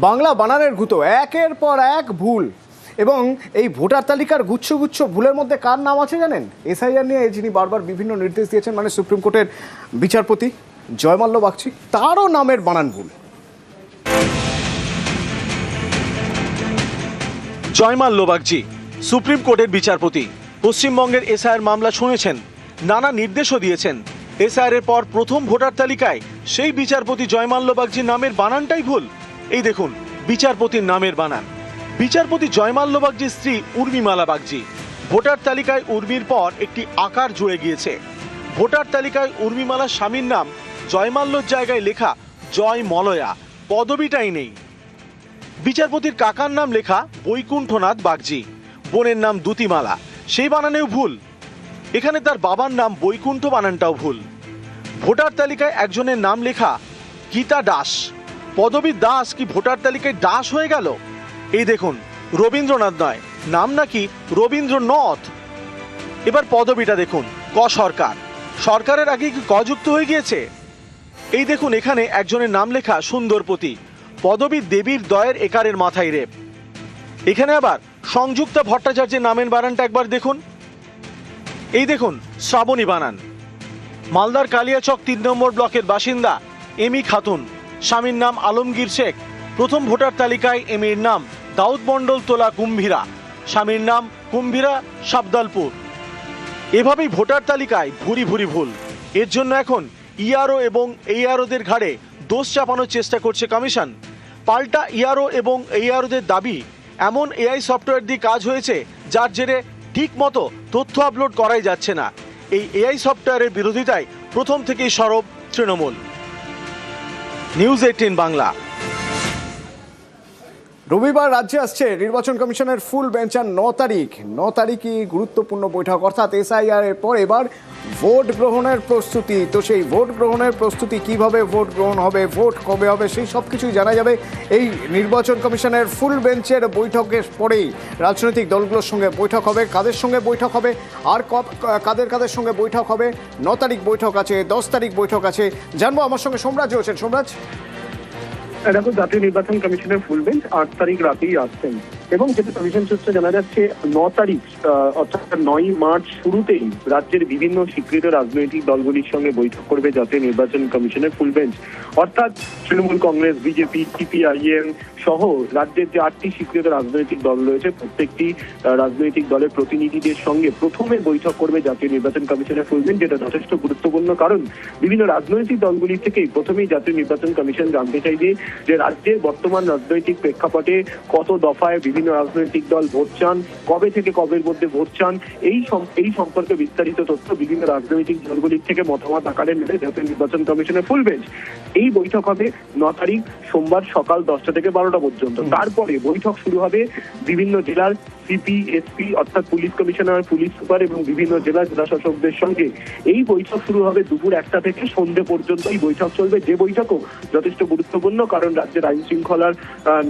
বাংলা বানানের গুঁতো একের পর এক ভুল। এবং এই ভোটার তালিকার গুচ্ছ গুচ্ছ ভুলের মধ্যে কার নাম আছে জানেন? এসআইআর নিয়ে যিনি বারবার বিভিন্ন নির্দেশ দিয়েছেন, মানে সুপ্রিম কোর্টের বিচারপতি জয়মাল্য বাগচি, তারও নামের বানান ভুল। জয়মাল্য বাগচি সুপ্রিম কোর্টের বিচারপতি, পশ্চিমবঙ্গের এসআইআর মামলা শুনেছেন, নানা নির্দেশও দিয়েছেন। এসআইআর এর পর প্রথম ভোটার তালিকায় সেই বিচারপতি জয়মাল্য বাগচির নামের বানানটাই ভুল। এই দেখুন বিচারপতির নামের বানান। বিচারপতি জয়মাল্য বাগচির স্ত্রী উর্মিমালা বাগচি। ভোটার তালিকায় উর্মির পর একটি আকার জুড়ে গিয়েছে। ভোটার তালিকায় উর্মিমালার স্বামীর নাম জয়মাল্যর জায়গায় লেখা জয়মলয়া, পদবিটাই নেই। বিচারপতির কাকার নাম লেখা বৈকুণ্ঠনাথ বাগচি, বোনের নাম দ্যুতিমালা, সেই বানানেও ভুল। এখানে তার বাবার নাম বৈকুণ্ঠ, বানানটাও ভুল। ভোটার তালিকায় একজনের নাম লেখা গীতা দাস, পদবী দাস কি ভোটার তালিকায় দাস হয়ে গেল? এই দেখুন রবীন্দ্রনাথ নয়, নাম নাকি রবীন্দ্রনাথ। এবার পদবিটা দেখুন ক সরকার, সরকারের আগে কি ক যুক্ত হয়ে গিয়েছে? এই দেখুন এখানে একজনের নাম লেখা সুন্দরপতি, পদবী দেবীর দয়ের একারের মাথায় রেপ। এখানে আবার সংযুক্তা ভট্টাচার্যের নামের বানানটা একবার দেখুন। এই দেখুন শ্রাবণী বানান। মালদার কালিয়াচক ৩ নম্বর ব্লকের বাসিন্দা এমি খাতুন, স্বামীর নাম আলমগীর শেখ। প্রথম ভোটার তালিকায় এমির নাম দাউদ মণ্ডল তোলা কুম্ভীরা, স্বামীর নাম কুম্ভীরা সাবদালপুর। এভাবেই ভোটার তালিকায় ভুরি ভুরি ভুল। এর জন্য এখন ইআরও এবং এইআরওদের ঘাড়ে দোষ চাপানোর চেষ্টা করছে কমিশন। পাল্টা ইআরও এবং এইআরওদের দাবি এমন এআই সফটওয়্যার দিয়ে কাজ হয়েছে যার জেরে ঠিক মতো তথ্য আপলোড করাই যাচ্ছে না। এই এআই সফটওয়্যারের বিরোধিতায় প্রথম থেকেই সরব তৃণমূল। নিউজ 18 বাংলা। রবিবার রাজ্যে আসছে নির্বাচন কমিশনের ফুল বেঞ্চ। আর 9 তারিখই গুরুত্বপূর্ণ বৈঠক, অর্থাৎ এসআইআর এর পর এবার ভোট গ্রহণের প্রস্তুতি। তো সেই ভোট গ্রহণের প্রস্তুতি, কিভাবে ভোট গ্রহণ হবে, ভোট কবে হবে, সেই সব কিছুই জানা যাবে এই নির্বাচন কমিশনের ফুল বেঞ্চের বৈঠকের পরেই। রাজনৈতিক দলগুলোর সঙ্গে বৈঠক হবে, কাদের সঙ্গে বৈঠক হবে আর কাদের সঙ্গে বৈঠক হবে। 9 তারিখ বৈঠক আছে, 10 তারিখ বৈঠক আছে, জানবো। আমার সঙ্গে সোমরাজ রয়েছেন। সোমরাজ, দেখো, জাতীয় নির্বাচন কমিশনের ফুল বেঞ্চ 8 তারিখ রাতেই আসছেন এবং যেটা কমিশন সূত্রে জানা যাচ্ছে 9 তারিখ অর্থাৎ 9 মার্চ শুরুতেই রাজ্যের বিভিন্ন স্বীকৃত রাজনৈতিক দলগুলির সঙ্গে বৈঠক করবে জাতীয় নির্বাচন কমিশনের ফুল বেঞ্চ। অর্থাৎ তৃণমূল কংগ্রেস, বিজেপি, সিপিআইএম সহ রাজ্যের যে 8টি স্বীকৃত রাজনৈতিক দল রয়েছে, প্রত্যেকটি রাজনৈতিক দলের প্রতিনিধিদের সঙ্গে প্রথমে বৈঠক করবে জাতীয় নির্বাচন কমিশনের ফুল বেঞ্চ। যেটা যথেষ্ট গুরুত্বপূর্ণ, কারণ বিভিন্ন রাজনৈতিক দলগুলি থেকেই প্রথমেই জাতীয় নির্বাচন কমিশন জানতে চাইবে যে রাজ্যের বর্তমান রাজনৈতিক প্রেক্ষাপটে কত দফায় বিভিন্ন রাজনৈতিক দল ভোট চান, কবে থেকে কবের মধ্যে ভোট চান, এই সম্পর্কে বিস্তারিত তথ্য বিভিন্ন রাজনৈতিক দলগুলির থেকে মতামত আকারে নেবে জাতীয় নির্বাচন কমিশনের ফুল বেঞ্চ। এই বৈঠক হবে 9 তারিখ সোমবার সকাল 10টা থেকে 12টা পর্যন্ত। তারপরে বৈঠক শুরু হবে বিভিন্ন জেলার সিপি, এসপি অর্থাৎ পুলিশ কমিশনার, পুলিশ সুপার এবং বিভিন্ন জেলা শাসকদের সঙ্গে। এই বৈঠক শুরু হবে দুপুর 1টা থেকে সন্ধ্যে পর্যন্ত এই বৈঠক চলবে, যে বৈঠকও যথেষ্ট গুরুত্বপূর্ণ, কারণ রাজ্যের আইন শৃঙ্খলার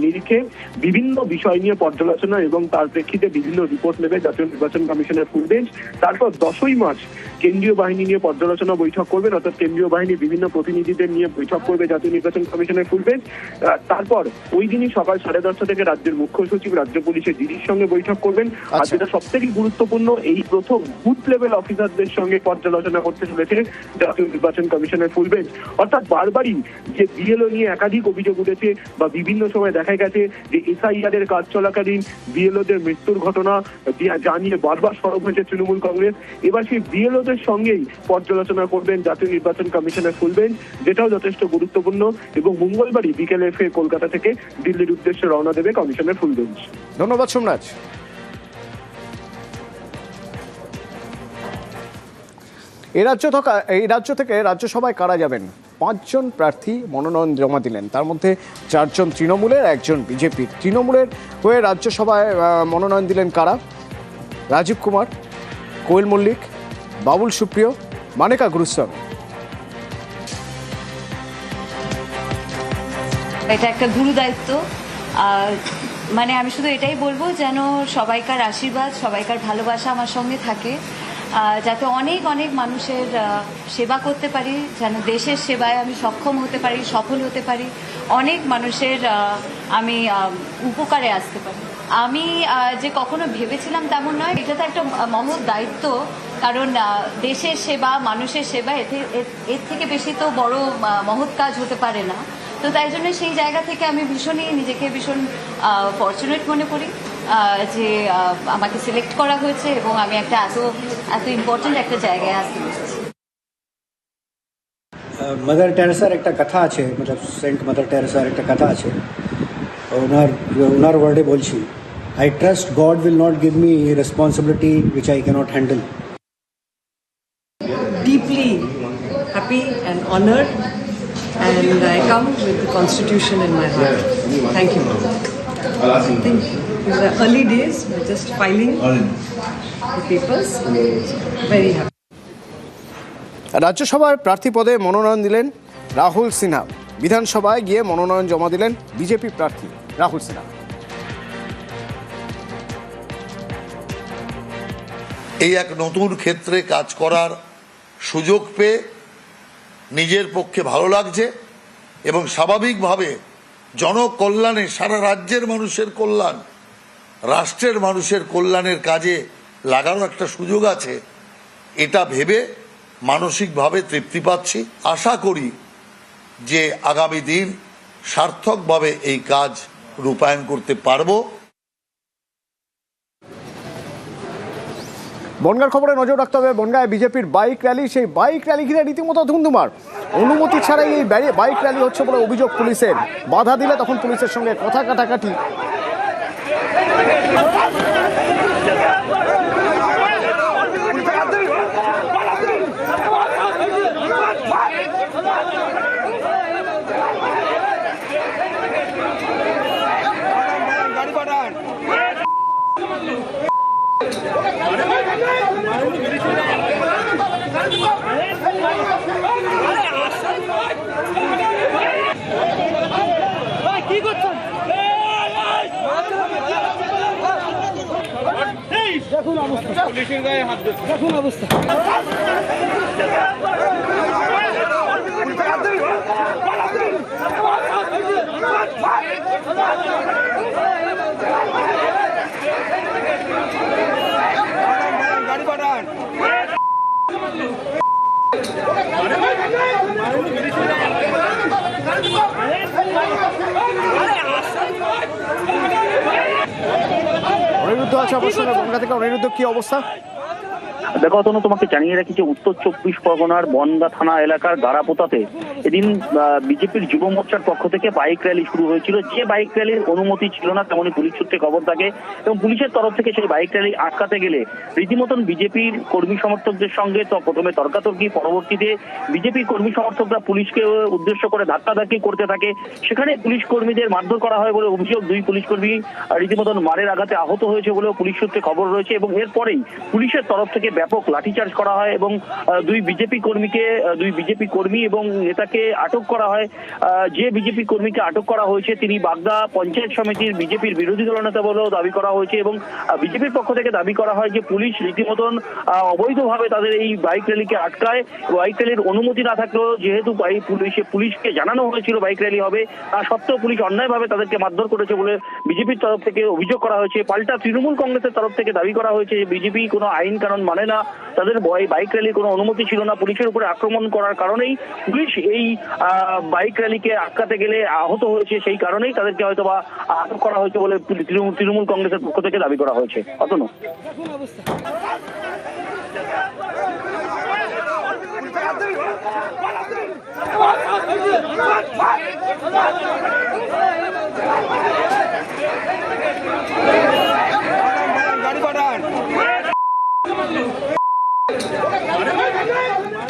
নিরিখে বিভিন্ন বিষয় নিয়ে পর্যালোচনা এবং তার প্রেক্ষিতে বিভিন্ন রিপোর্ট নেবে জাতীয় নির্বাচন কমিশনের ফুল বেঞ্চ। তারপর 10ই মার্চ কেন্দ্রীয় বাহিনী নিয়ে পর্যালোচনা বৈঠক করবেন, অর্থাৎ কেন্দ্রীয় বাহিনী বিভিন্ন প্রতিনিধিদের নিয়ে বৈঠক করবে জাতীয় নির্বাচন কমিশনের ফুল বেঞ্চ। তারপর ওই দিনই সকাল 10:30 থেকে রাজ্যের মুখ্য সচিব, রাজ্য পুলিশের ডিজির সঙ্গে বৈঠক করবেন। আর যেটা সব থেকে গুরুত্বপূর্ণ, এই প্রথম বুথ লেভেল অফিসারদের সঙ্গে পর্যালোচনা করতে চলেছে জাতীয় নির্বাচন কমিশনের ফুল বেঞ্চ। অর্থাৎ বারবারই যে বিএলও নিয়ে একাধিক অভিযোগ উঠেছে বা বিভিন্ন সময় দেখা গেছে যে এসআইআর এর কাজ চলাকালীন বিএলওদের মৃত্যুর ঘটনা যা নিয়ে বারবার সরব হয়েছে তৃণমূল কংগ্রেস, এবার সেই বিএলওদের সঙ্গেই পর্যালোচনা করবেন জাতীয় নির্বাচন কমিশনের ফুল বেঞ্চ, যেটাও যথেষ্ট গুরুত্বপূর্ণ। এবং মঙ্গলবারই বিকেলে ফের কলকাতা থেকে দিল্লির উদ্দেশ্যে রওনা দেবে কমিশনের ফুল বেঞ্চ। ধন্যবাদ সোমরাজ। এই রাজ্য থেকে রাজ্যসভায় কারা যাবেন? 5 জন প্রার্থী মনোনয়ন জমা দিলেন, তার মধ্যে 4 জন তৃণমূলের, 1 জন বিজেপির। তৃণমূলের হয়ে রাজ্যসভায় মনোনয়ন দিলেন কারা? রাজীব কুমার, কোয়েল মল্লিক, বাবুল সুপ্রিয়, মানেকা গুরুস্বামী। এটা একটা গুরু দায়িত্ব। মানে আমি শুধু এটাই বলবো, যেন সবাইকার আশীর্বাদ, সবাইকার ভালোবাসা আমার সঙ্গে থাকে। যাতে অনেক অনেক মানুষের সেবা করতে পারি, যেন দেশের সেবায় আমি সক্ষম হতে পারি, সফল হতে পারি, অনেক মানুষের আমি উপকারে আসতে পারি। আমি যে কখনো ভেবেছিলাম তেমন নয়, এটা তো একটা মহৎ দায়িত্ব, কারণ দেশের সেবা, মানুষের সেবা, এর থেকে বেশি তো বড় মহৎ কাজ হতে পারে না। তো তাই জন্য সেই জায়গা থেকে আমি নিজেকে ভীষণ ফরচুনেট মনে করি যে আমাকে সিলেক্ট করা হয়েছে এবং আমি একটা এত ইম্পর্টেন্ট একটা জায়গায় আসতে পেরেছি। মাদার টেরেসার একটা কথা আছে, मतलब সেন্ট মাদার টেরেসার একটা কথা আছে, ওনার ওয়ার্ডে বলছি, I trust God will not give me a responsibility which I cannot handle. Deeply happy and honored, and I come with the Constitution in my heart. Thank you. I think in the early days, we're just filing the papers. Very happy. রাজ্যসভার প্রার্থী পদে মনোনয়ন দিলেন রাহুল সিনহা। বিধানসভায় গিয়ে মনোনয়ন জমা দিলেন বিজেপি প্রার্থী রাহুল সিনহা। এই এক নতুন ক্ষেত্রে কাজ করার সুযোগ পেয়ে নিজের পক্ষে ভালো লাগছে এবং স্বাভাবিকভাবে জনকল্যাণে, সারা রাজ্যের মানুষের কল্যাণ, রাষ্ট্রের মানুষের কল্যাণের কাজে লাগানোর একটা সুযোগ আছে, এটা ভেবে মানসিকভাবে তৃপ্তি পাচ্ছি। আশা করি যে আগামী দিন সার্থকভাবে এই কাজ রূপায়ণ করতে পারবো। বনগাঁর খবরে নজর রাখতে হবে। বনগাঁয় বিজেপির বাইক র্যালি, সেই বাইক র্যালি ঘিরে রীতিমতো ধুমধুমার। অনুমতি ছাড়াই এই বাইক র্যালি হচ্ছে বলে অভিযোগ পুলিশের। বাধা দিলে তখন পুলিশের সঙ্গে কথা কাটাকাটি। দেখুন অবস্থা, পুলিশের গায়ে হাত দিচ্ছে, দেখুন অবস্থা। গাড়ি পাঠান। অনিরুদ্ধ আছে অবশ্যই বনগাঁ থেকে। অনিরুদ্ধ, কি অবস্থা? দেখো অতনু, তোমাকে জানিয়ে রাখি যে উত্তর 24 পরগনার বনগাঁ থানা এলাকার গাড়াপোতাতে এদিন বিজেপির যুব মোর্চার পক্ষ থেকে বাইক র্যালি শুরু হয়েছিল। যে বাইক র্যালির অনুমতি ছিল না, তেমনই পুলিশ সূত্রে খবর থাকে এবং পুলিশের তরফ থেকে সেই বাইক র্যালি আটকাতে গেলে রীতিমতন বিজেপির কর্মী সমর্থকদের সঙ্গে তো প্রথমে তর্কাতর্কি, পরবর্তীতে বিজেপির কর্মী সমর্থকরা পুলিশকে উদ্দেশ্য করে ধাক্কাধাক্কি করতে থাকে। সেখানে পুলিশ কর্মীদের মারধর করা হয় বলে অভিযোগ। 2 পুলিশ কর্মী রীতিমতন মারের আঘাতে আহত হয়েছে বলেও পুলিশ সূত্রে খবর রয়েছে এবং এরপরেই পুলিশের তরফ থেকে ব্যাপক লাঠিচার্জ করা হয় এবং 2 বিজেপি কর্মী এবং নেতাকে আটক করা হয়। যে বিজেপি কর্মীকে আটক করা হয়েছে তিনি বাগদা পঞ্চায়েত সমিতির বিজেপির বিরোধী দলনেতা বলেও দাবি করা হয়েছে এবং বিজেপির পক্ষ থেকে দাবি করা হয় যে পুলিশ রীতিমতন অবৈধভাবে তাদের এই বাইক র্যালিকে আটকায়। বাইক র্যালির অনুমতি না থাকলেও যেহেতু পুলিশকে জানানো হয়েছিল বাইক র্যালি হবে, তা সত্ত্বেও পুলিশ অন্যায়ভাবে তাদেরকে মারধর করেছে বলে বিজেপির তরফ থেকে অভিযোগ করা হয়েছে। পাল্টা তৃণমূল কংগ্রেসের তরফ থেকে দাবি করা হয়েছে যে বিজেপি কোনো আইন কানুন মানে না, তাদের বাইক র্যালির কোনো অনুমতি ছিল না। পুলিশের উপরে আক্রমণ করার কারণেই পুলিশ এই বাইক র্যালিকে আটকাতে গেলে আহত হয়েছে, সেই কারণেই তাদেরকে হয়তো বা আটক করা হয়েছে বলে তৃণমূল কংগ্রেসের পক্ষ থেকে দাবি করা হয়েছে। অতনু, অবস্থা